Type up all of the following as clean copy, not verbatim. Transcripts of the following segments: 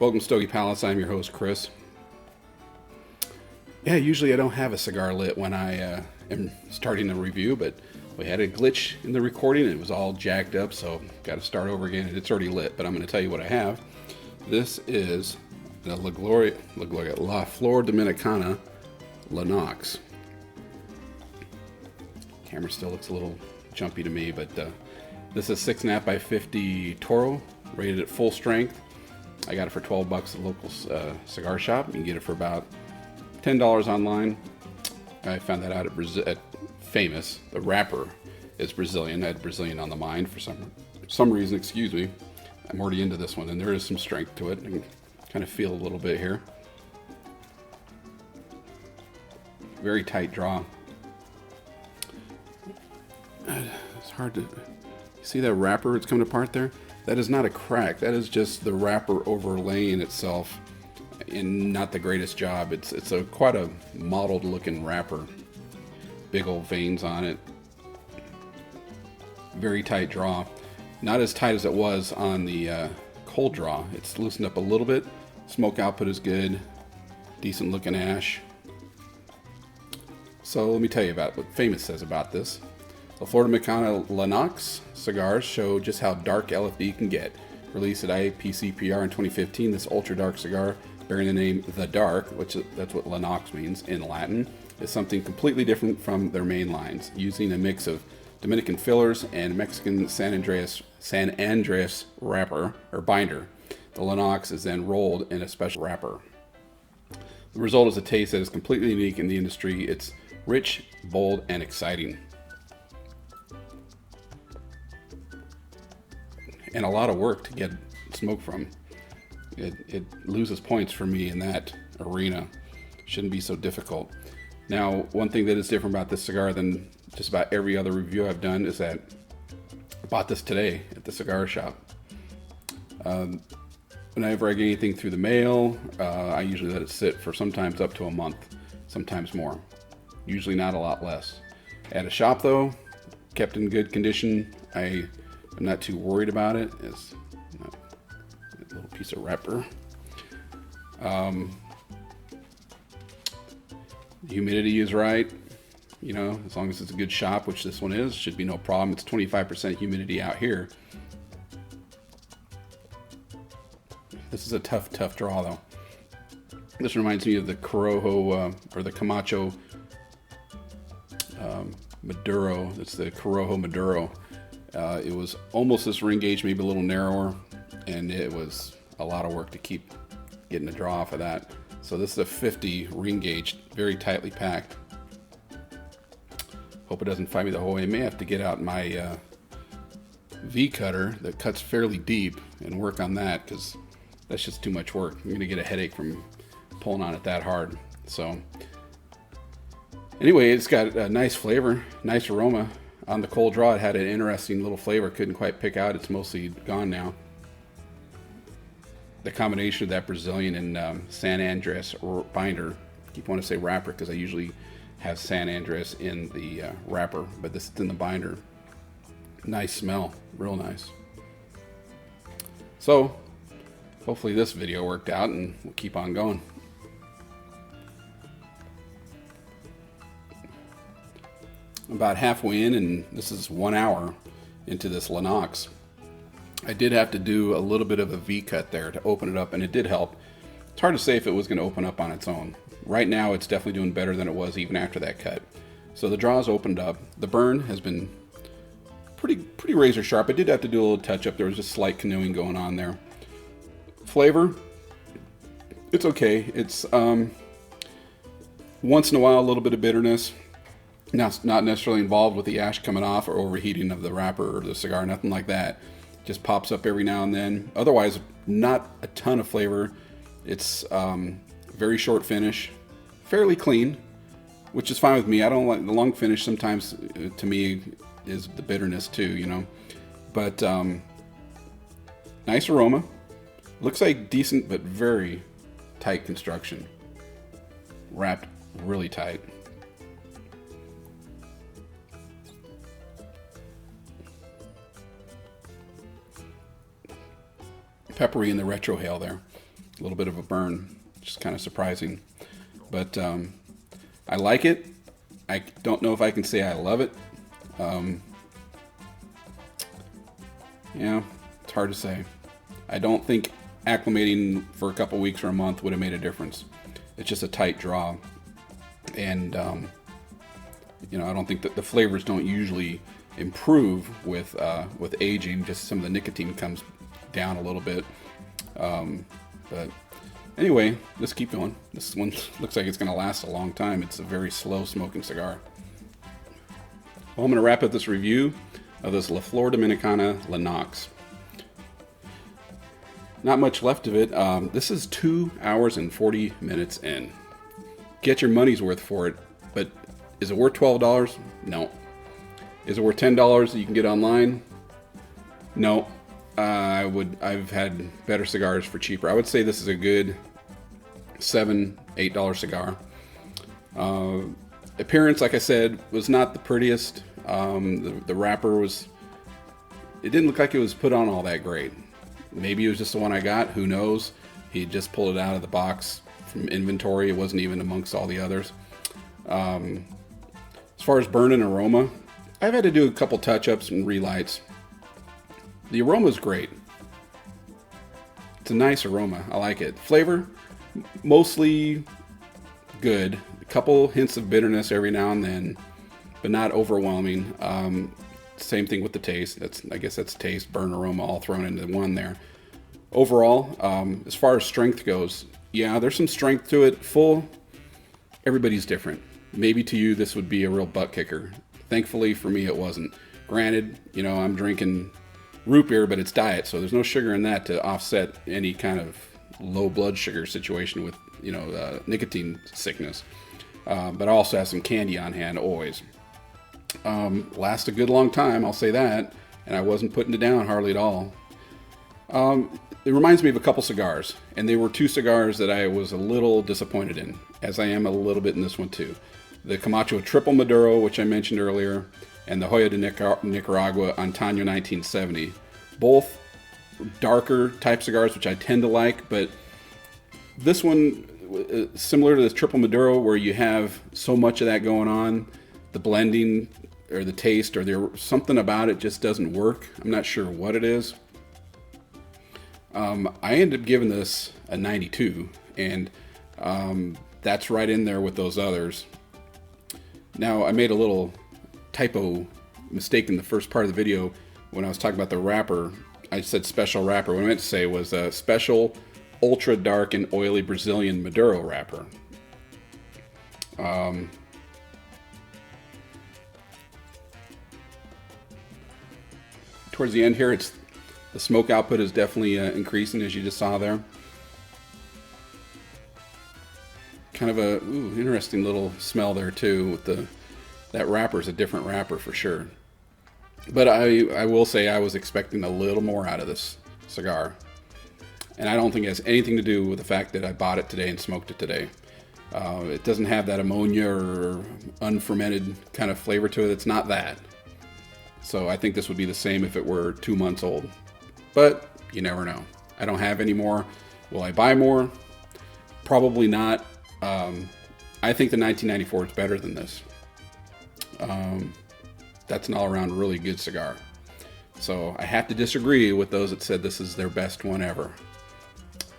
Welcome to Stogie Palace. I'm your host, Chris. Yeah, usually I don't have a cigar lit when I am starting a review, but we had a glitch in the recording. It was all jacked up, so got to start over again. It's already lit, but I'm going to tell you what I have. This is the La Flor Dominicana La Nox. Camera still looks a little jumpy to me, but this is 6.5 by 50 Toro, rated at full strength. I got it for $12 at the local cigar shop. You can get it for about $10 online. I found that out at Famous. The wrapper is Brazilian. I had Brazilian on the mind for some reason. Excuse me. I'm already into this one, and there is some strength to it. I can kind of feel a little bit here. Very tight draw. It's hard to see that wrapper. It's coming apart there. That is not a crack. That is just the wrapper overlaying itself in not the greatest job. It's quite a mottled looking wrapper. Big old veins on it. Very tight draw. Not as tight as it was on the cold draw. It's loosened up a little bit. Smoke output is good. Decent looking ash. So let me tell you about what Famous says about this. The Flor Dominicana La Nox cigars show just how dark LFD can get. Released at IPCPR in 2015, this ultra dark cigar, bearing the name The Dark, that's what La Nox means in Latin, is something completely different from their main lines, using a mix of Dominican fillers and Mexican San Andreas wrapper or binder. The La Nox is then rolled in a special wrapper. The result is a taste that is completely unique in the industry. It's rich, bold, and exciting. And a lot of work to get smoke from. It loses points for me in that arena. Shouldn't be so difficult. Now, one thing that is different about this cigar than just about every other review I've done is that I bought this today at the cigar shop. Whenever I get anything through the mail, I usually let it sit for sometimes up to a month, sometimes more. Usually not a lot less. At a shop though, kept in good condition. I'm not too worried about it. It's a little piece of wrapper. The humidity is right. You know, as long as it's a good shop, which this one is, should be no problem. It's 25% humidity out here. This is a tough draw though. This reminds me of the Corojo or the Camacho Maduro. It's the Corojo Maduro. It was almost this ring gauge, maybe a little narrower, and it was a lot of work to keep getting a draw off of that. So this is a 50 ring gauge, very tightly packed. Hope it doesn't fight me the whole way. I may have to get out my V cutter that cuts fairly deep and work on that, because that's just too much work. I'm gonna get a headache from pulling on it that hard. So anyway, it's got a nice flavor, nice aroma. On the cold draw, it had an interesting little flavor. Couldn't quite pick out. It's mostly gone now. The combination of that Brazilian and San Andreas binder. I keep wanting to say wrapper because I usually have San Andreas in the wrapper, but this is in the binder. Nice smell, real nice. So hopefully this video worked out, and we'll keep on going. About halfway in, and this is 1 hour into this La Nox. I did have to do a little bit of a V cut there to open it up, and it did help. It's hard to say if it was going to open up on its own. Right now it's definitely doing better than it was even after that cut. So the draw's opened up. The burn has been pretty razor sharp. I did have to do a little touch up. There was just slight canoeing going on there. Flavor, it's okay. It's once in a while a little bit of bitterness. Now, it's not necessarily involved with the ash coming off or overheating of the wrapper or the cigar, nothing like that. Just pops up every now and then. Otherwise, not a ton of flavor. It's very short finish, fairly clean, which is fine with me. I don't like the long finish. Sometimes, to me, is the bitterness too, you know. But nice aroma. Looks like decent but very tight construction. Wrapped really tight. Peppery in the retrohale there. A little bit of a burn, just kind of surprising. But I like it. I don't know if I can say I love it. Yeah, it's hard to say. I don't think acclimating for a couple weeks or a month would have made a difference. It's just a tight draw. And, you know, I don't think that the flavors don't usually improve with aging. Just some of the nicotine comes down a little bit. But anyway, let's keep going. This one looks like it's going to last a long time. It's a very slow smoking cigar. Well, I'm going to wrap up this review of this Flor Dominicana La Nox. Not much left of it. This is 2 hours and 40 minutes in. Get your money's worth for it, but is it worth $12? No. Is it worth $10 that you can get online? No. I've had better cigars for cheaper. I would say this is a good $7, $8 cigar. Appearance, like I said, was not the prettiest. The wrapper it didn't look like it was put on all that great. Maybe it was just the one I got, who knows. He just pulled it out of the box from inventory. It wasn't even amongst all the others. As far as burn and aroma, I've had to do a couple touch-ups and relights. The aroma is great. It's a nice aroma. I like it. Flavor, mostly good. A couple hints of bitterness every now and then, but not overwhelming. Same thing with the taste. I guess that's taste, burn, aroma, all thrown into one there. Overall, as far as strength goes, yeah, there's some strength to it. Full, everybody's different. Maybe to you this would be a real butt kicker. Thankfully for me it wasn't. Granted, you know, I'm drinking root beer, but it's diet, so there's no sugar in that to offset any kind of low blood sugar situation with, you know, nicotine sickness. But I also have some candy on hand always. Lasts a good long time, I'll say that, and I wasn't putting it down hardly at all. It reminds me of a couple cigars, and they were two cigars that I was a little disappointed in, as I am a little bit in this one too. The Camacho Triple Maduro, which I mentioned earlier, and the Joya de Nicaragua Antaño 1970. Both darker type cigars, which I tend to like, but this one, similar to the Triple Maduro, where you have so much of that going on, the blending or the taste or something about it just doesn't work. I'm not sure what it is. I ended up giving this a 92, and that's right in there with those others. Now, I made a little typo mistake in the first part of the video when I was talking about the wrapper. I said special wrapper. What I meant to say was a special ultra dark and oily Brazilian Maduro wrapper. Towards the end here, the smoke output is definitely increasing, as you just saw there. Kind of a interesting little smell there too. With that wrapper is a different wrapper for sure. But I will say I was expecting a little more out of this cigar, and I don't think it has anything to do with the fact that I bought it today and smoked it today. It doesn't have that ammonia or unfermented kind of flavor to it. It's not that. So I think this would be the same if it were 2 months old. But you never know. I don't have any more. Will I buy more? Probably not. I think the 1994 is better than this. That's an all-around really good cigar. So I have to disagree with those that said this is their best one ever.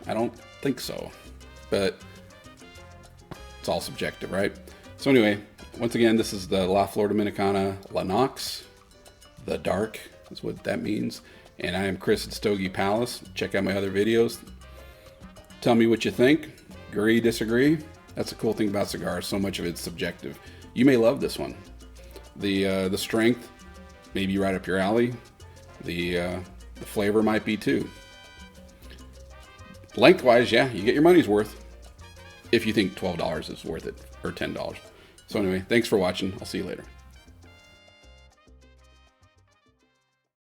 I don't think so. But it's all subjective, right? So anyway, once again, this is the La Flor Dominicana La Nox. The dark is what that means. And I am Chris at Stogie Palace. Check out my other videos. Tell me what you think. Agree, disagree. That's the cool thing about cigars. So much of it's subjective. You may love this one. The strength may be right up your alley. The flavor might be too. Lengthwise, yeah, you get your money's worth. If you think $12 is worth it, or $10. So anyway, thanks for watching. I'll see you later.